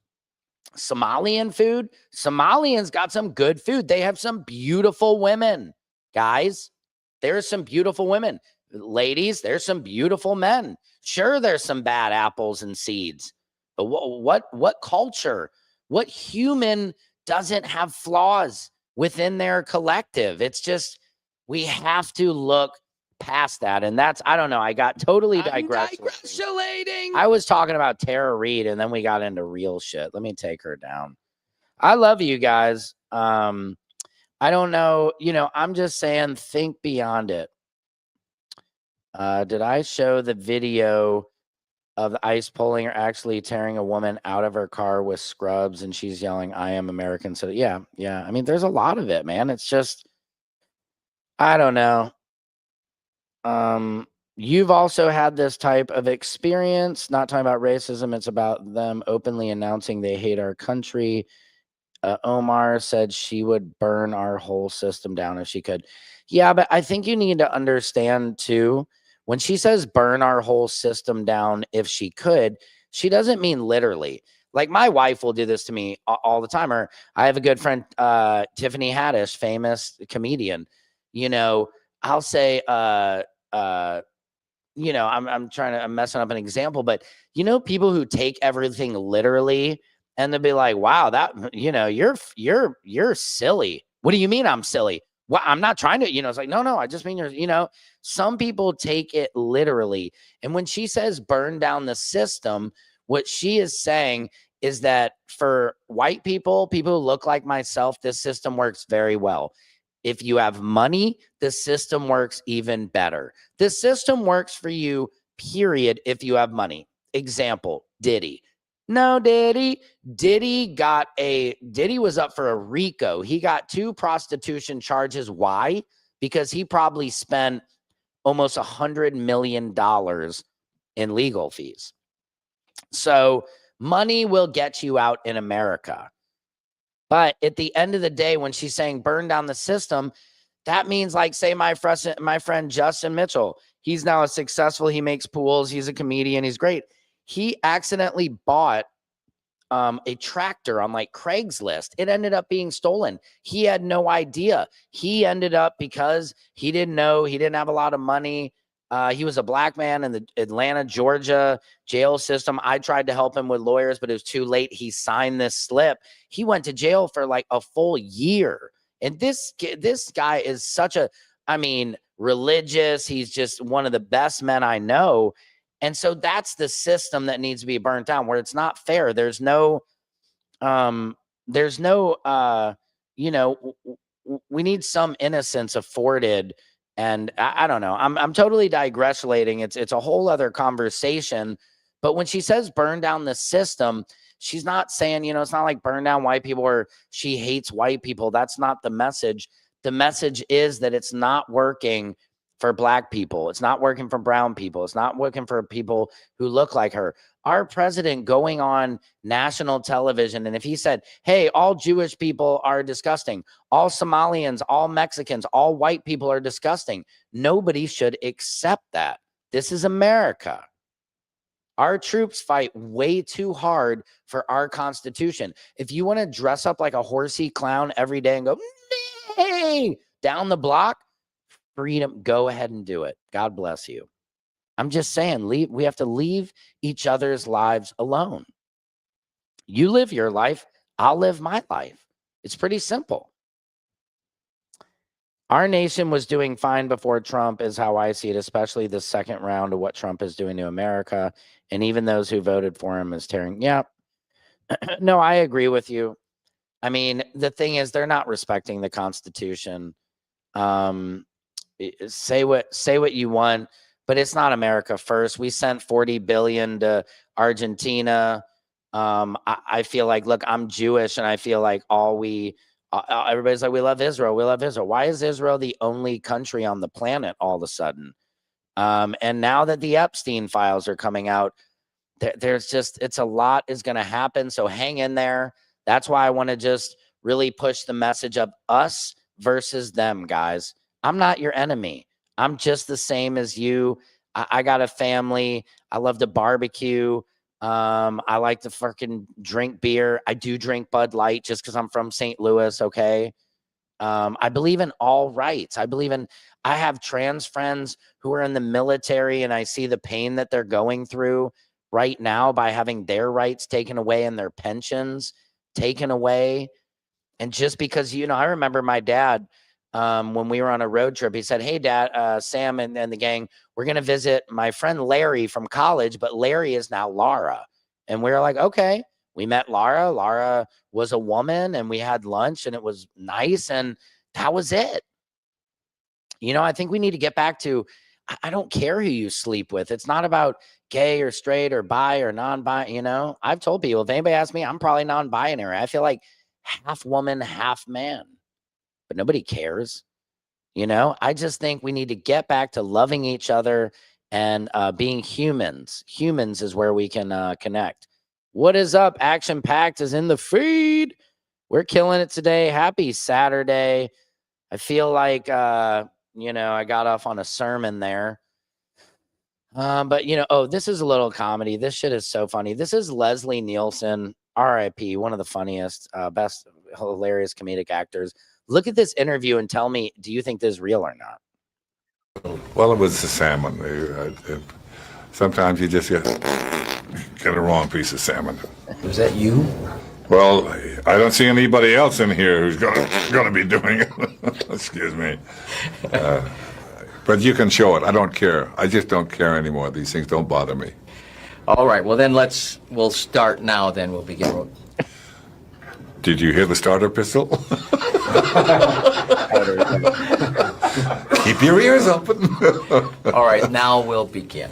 Somalian food, Somalians got some good food. They have some beautiful women, guys. There's some beautiful women. Ladies, there's some beautiful men. Sure, there's some bad apples and seeds. But what culture, what human doesn't have flaws within their collective? It's just, we have to look past that. And that's, I don't know, I got totally digressed. I was talking about Tara Reid, and then we got into real shit. Let me take her down. I love you guys. I don't know, I'm just saying, think beyond it. Did I show the video of the ICE pulling or actually tearing a woman out of her car with scrubs and she's yelling, I am American? So yeah. I mean, there's a lot of it, man. It's just, I don't know. You've also had this type of experience, not talking about racism. It's about them openly announcing they hate our country. Omar said she would burn our whole system down if she could. Yeah, but I think you need to understand too, when she says burn our whole system down if she could, she doesn't mean literally. Like my wife will do this to me all the time. Or I have a good friend, Tiffany Haddish, famous comedian. I'll say, I'm messing up an example, but people who take everything literally and they'll be like, wow, that, you're silly. What do you mean I'm silly? Well, I'm not trying to, it's like, no, I just mean some people take it literally. And when she says burn down the system, what she is saying is that for white people who look like myself, this system works very well. If you have money, the system works even better. The system works for you, period, if you have money. Example, Diddy. No, Diddy was up for a RICO. He got 2 prostitution charges. Why? Because he probably spent almost $100 million in legal fees. So money will get you out in America. But at the end of the day, when she's saying burn down the system, that means, like, say my friend Justin Mitchell, he's now he makes pools, he's a comedian, he's great. He accidentally bought a tractor on like Craigslist. It ended up being stolen. He had no idea. He ended up, because he didn't know, he didn't have a lot of money. He was a black man in the Atlanta, Georgia jail system. I tried to help him with lawyers, but it was too late. He signed this slip. He went to jail for like a full year. And this guy is such religious. He's just one of the best men I know. And so that's the system that needs to be burnt down, where it's not fair. There's no, we need some innocence afforded. And I don't know. I'm totally digressing. It's a whole other conversation. But when she says burn down the system, she's not saying, it's not like burn down white people or she hates white people. That's not the message. The message is that it's not working for black people. It's not working for brown people. It's not working for people who look like her. Our president going on national television, and if he said, hey, all Jewish people are disgusting, all Somalians, all Mexicans, all white people are disgusting, nobody should accept that. This is America. Our troops fight way too hard for our Constitution. If you want to dress up like a horsey clown every day and go, hey, down the block, freedom, go ahead and do it. God bless you. I'm just saying, we have to leave each other's lives alone. You live your life, I'll live my life. It's pretty simple. Our nation was doing fine before Trump, is how I see it, especially the second round of what Trump is doing to America. And even those who voted for him is tearing. Yeah. No, I agree with you. I mean, the thing is, they're not respecting the Constitution. Say what you want, but it's not America first. We sent $40 billion to Argentina. I feel like, look, I'm Jewish, and I feel like everybody's like, we love Israel. We love Israel. Why is Israel the only country on the planet all of a sudden? And now that the Epstein files are coming out, there's just, it's a lot is going to happen. So hang in there. That's why I want to just really push the message of us versus them, guys. I'm not your enemy. I'm just the same as you. I got a family. I love to barbecue. I like to freaking drink beer. I do drink Bud Light just because I'm from St. Louis. Okay. I believe in all rights. I have trans friends who are in the military, and I see the pain that they're going through right now by having their rights taken away and their pensions taken away. And just because, I remember my dad, when we were on a road trip, he said, "Hey, Dad, Sam and the gang, we're going to visit my friend Larry from college, but Larry is now Laura." And we were like, okay. We met Laura. Laura was a woman, and we had lunch, and it was nice. And that was it. I think we need to get back to, I don't care who you sleep with. It's not about gay or straight or bi or non-bi. I've told people, if anybody asks me, I'm probably non-binary. I feel like half woman, half man, but nobody cares. I just think we need to get back to loving each other and being humans. Humans is where we can connect. What is up? Action Packed is in the feed. We're killing it today. Happy Saturday. I feel like, I got off on a sermon there. But, this is a little comedy. This shit is so funny. This is Leslie Nielsen, RIP, one of the funniest, best, hilarious comedic actors. Look at this interview and tell me, do you think this is real or not? Well, it was the salmon. Sometimes you just get a wrong piece of salmon. Was that you? Well, I don't see anybody else in here who's gonna be doing it. Excuse me. But you can show it. I don't care. I just don't care anymore. These things don't bother me. All right. Well, then we'll start now. Then we'll begin. Did you hear the starter pistol? Keep your ears open. All right. Now we'll begin.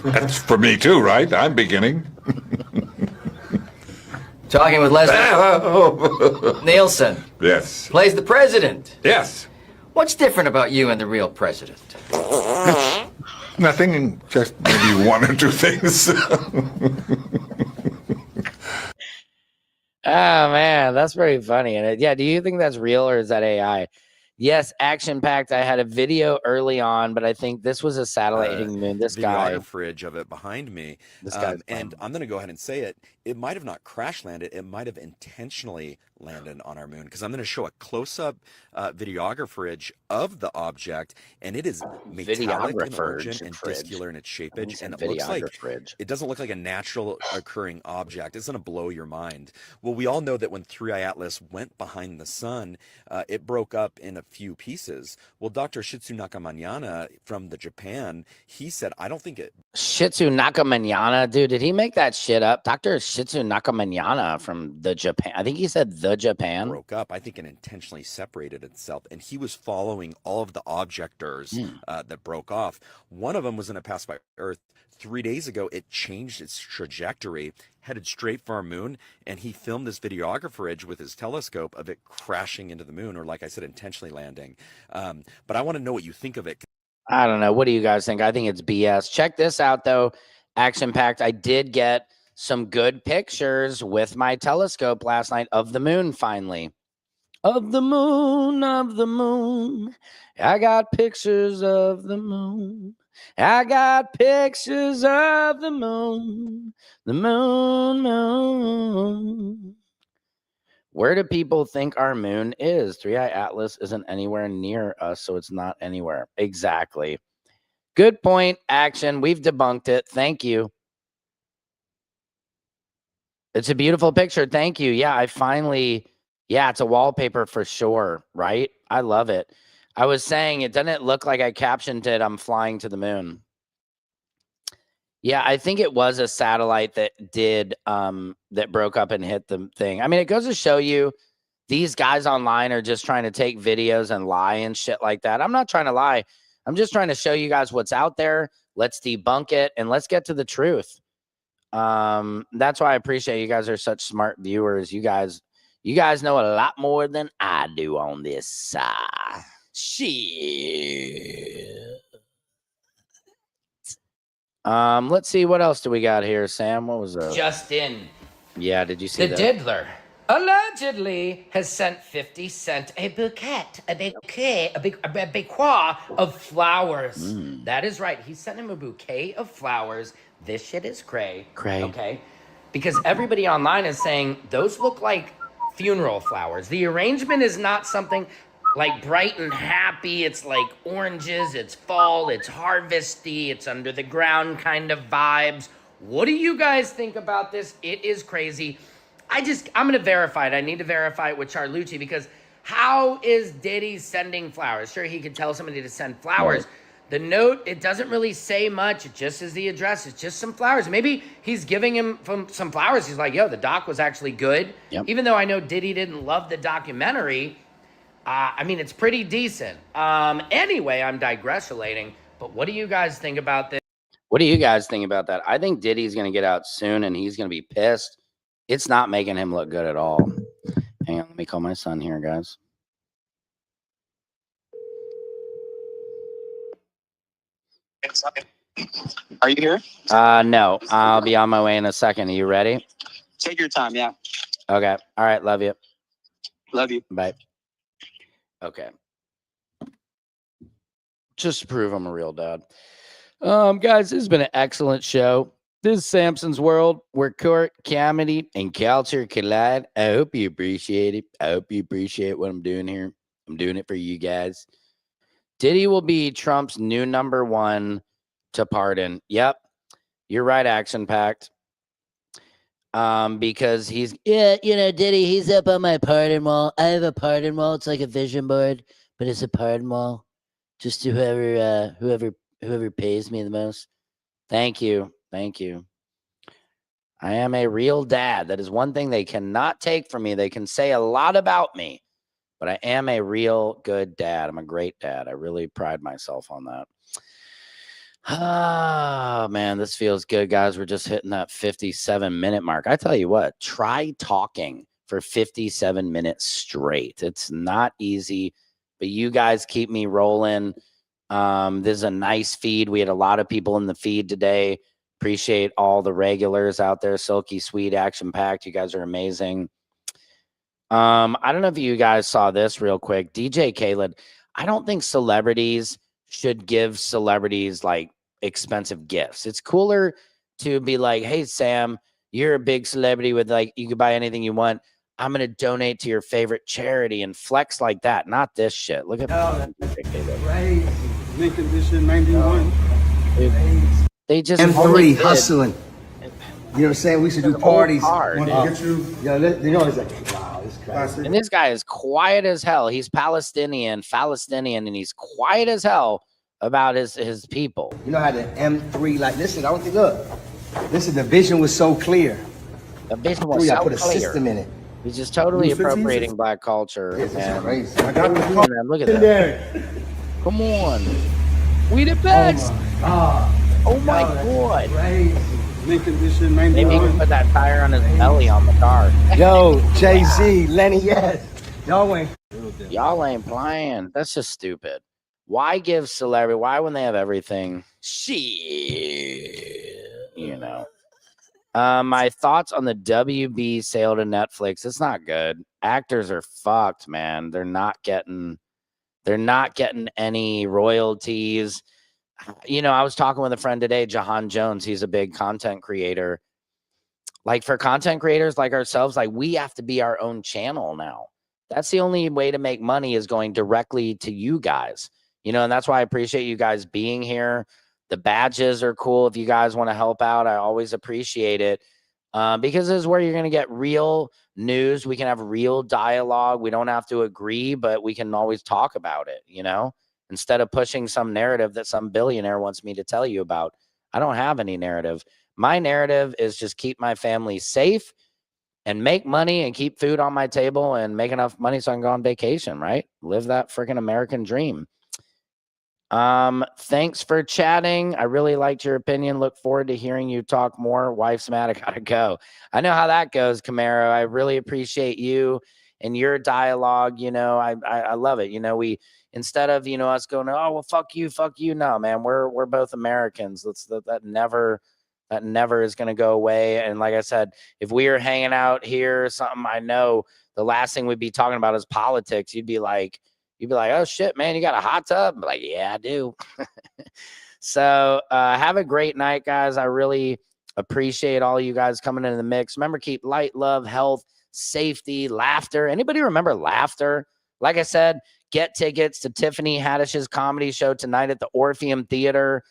That's for me too, right? I'm beginning. Talking with Leslie Nielsen. Yes. Plays the president. Yes. What's different about you and the real president? Nothing, just maybe one or two things. Oh, man, that's very funny. And do you think that's real or is that AI? Yes, Action Packed. I had a video early on, but I think this was a satellite hitting the moon. This guy. Fridge of it behind me. This guy's and I'm going to go ahead and say it. It might have not crash landed. It might have intentionally landed on our moon, because I'm going to show a close-up videographer of the object, and it is metallic in origin and discular in its shapeage, and it looks like it doesn't look like a natural occurring object. It's going to blow your mind. Well, we all know that when 3i Atlas went behind the sun, it broke up in a few pieces. Well, Dr. Shitsu Nakamanana from Japan, he said, I don't think it. Shitsu Nakamanana, dude, did he make that shit up? Dr. Shitsu Nakamanana from Japan. I think he said Japan. Broke up. I think it intentionally separated itself, and he was following all of the objectors that broke off. One of them was going to pass by Earth. 3 days ago, it changed its trajectory, headed straight for our moon, and he filmed this videographer with his telescope of it crashing into the moon, or like I said, intentionally landing. But I want to know what you think of it. I don't know. What do you guys think? I think it's BS. Check this out, though. Action Packed. I did get some good pictures with my telescope last night of the moon, finally. Of the moon, of the moon. I got pictures of the moon. I got pictures of the moon. The moon, moon. Where do people think our moon is? 3i Atlas isn't anywhere near us, so it's not anywhere. Exactly. Good point, Action. We've debunked it. Thank you. It's a beautiful picture. Thank you. Yeah, it's a wallpaper for sure, right? I love it. I was saying, it doesn't look like I captioned it, I'm flying to the moon. Yeah, I think it was a satellite that that broke up and hit the thing. I mean, it goes to show you these guys online are just trying to take videos and lie and shit like that. I'm not trying to lie. I'm just trying to show you guys what's out there. Let's debunk it and let's get to the truth. That's why I appreciate you guys are such smart viewers. You guys know a lot more than I do on this side. Shit. Let's see, what else do we got here, Sam? What was that? Just in. Yeah, did you see The that? diddler allegedly has sent 50 Cent a bouquet of flowers. That is right. He sent him a bouquet of flowers. This shit is cray. Okay? Because everybody online is saying those look like funeral flowers. The arrangement is not something like bright and happy. It's like oranges, it's fall, it's harvesty, it's under the ground kind of vibes. What do you guys think about this? It is crazy. I'm going to verify it. I need to verify it with Charlucci because how is Diddy sending flowers? Sure, he could tell somebody to send flowers. Right. The note, it doesn't really say much. It just is the address. It's just some flowers. Maybe he's giving him some flowers. He's like, yo, the doc was actually good. Yep. Even though I know Diddy didn't love the documentary, I mean, it's pretty decent. Anyway, I'm digressulating, but what do you guys think about this? What do you guys think about that? I think Diddy's going to get out soon, and he's going to be pissed. It's not making him look good at all. Hang on, let me call my son here, guys. Are you here? No, I'll be on my way in a second. Are you ready? Take your time, yeah. Okay. All right, love you. Love you. Bye. Okay. Just to prove I'm a real dad. Guys, this has been an excellent show. This is Samson's World, where court, comedy, and culture collide. I hope you appreciate it. I hope you appreciate what I'm doing here. I'm doing it for you guys. Diddy will be Trump's new #1 to pardon. Yep. You're right, Action Packed. Because he's, Diddy, he's up on my pardon wall. I have a pardon wall. It's like a vision board, but it's a pardon wall. Just to whoever pays me the most. Thank you. Thank you. I am a real dad. That is one thing they cannot take from me. They can say a lot about me, but I am a real good dad. I'm a great dad. I really pride myself on that. Ah, man, this feels good, guys. We're just hitting that 57-minute mark. I tell you what, try talking for 57 minutes straight. It's not easy, but you guys keep me rolling. This is a nice feed. We had a lot of people in the feed today. Appreciate all the regulars out there. Silky, sweet, action packed. You guys are amazing. I don't know if you guys saw this real quick. DJ Khaled, I don't think celebrities should give celebrities like expensive gifts. It's cooler to be like, hey, Sam, you're a big celebrity with like, you can buy anything you want. I'm going to donate to your favorite charity and flex like that. Not this shit. Look at Right. Mint condition 91. They just M3 hustling. You know what I'm saying? We should do parties. Hard, Get you. It's like, wow, this crazy. And this guy is quiet as hell. He's Palestinian, and he's quiet as hell about his people. You know how the M3, like, listen, I don't think, look, listen, the vision was so clear. The vision was so I put a clear. system in it. He's just totally appropriating black culture. It's and crazy. look at that. Come on. We the best. Oh my God. Mint condition Maybe 91. he can put that tire on his belly on the car. Yo, Jay-Z, Lenny, yes. Y'all ain't playing. That's just stupid. Why give celebrity? Why when they have everything? Shit. My thoughts on the WB sale to Netflix. It's not good. Actors are fucked, man. They're not getting any royalties. I was talking with a friend today, Jahan Jones. He's a big content creator. Like for content creators like ourselves, like we have to be our own channel now. That's the only way to make money is going directly to you guys. And that's why I appreciate you guys being here. The badges are cool. If you guys want to help out, I always appreciate it. Because this is where you're going to get real news. We can have real dialogue. We don't have to agree, but we can always talk about it, instead of pushing some narrative that some billionaire wants me to tell you about. I don't have any narrative. My narrative is just keep my family safe and make money and keep food on my table and make enough money so I can go on vacation, right? Live that freaking American dream. Thanks for chatting. I really liked your opinion. Look forward to hearing you talk more. Wife's mad, I gotta go. I know how that goes, Camaro. I really appreciate you and your dialogue. I love it. instead of, us going, oh, well, fuck you. No, man, we're both Americans. That never is going to go away. And like I said, if we were hanging out here or something, I know the last thing we'd be talking about is politics. You'd be like, oh shit, man, you got a hot tub? I'm like, yeah, I do. So have a great night, guys. I really appreciate all you guys coming into the mix. Remember, keep light, love, health, safety, laughter. Anybody remember laughter? Like I said, get tickets to Tiffany Haddish's comedy show tonight at the Orpheum Theater.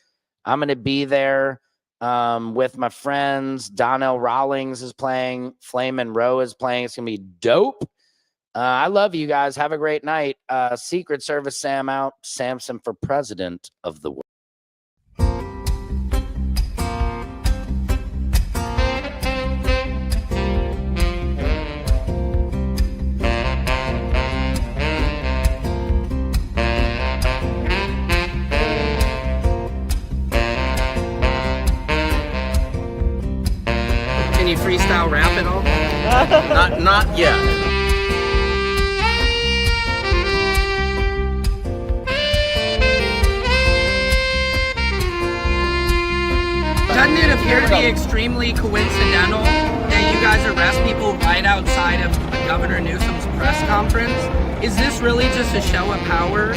I'm going to be there with my friends. Donnell Rawlings is playing. Flame Monroe is playing. It's going to be dope. I love you guys. Have a great night. Secret Service Sam out. Samson for president of the world. Can you freestyle rap at all? Not yet. Doesn't it appear to be extremely coincidental that you guys arrest people right outside of Governor Newsom's press conference? Is this really just a show of power?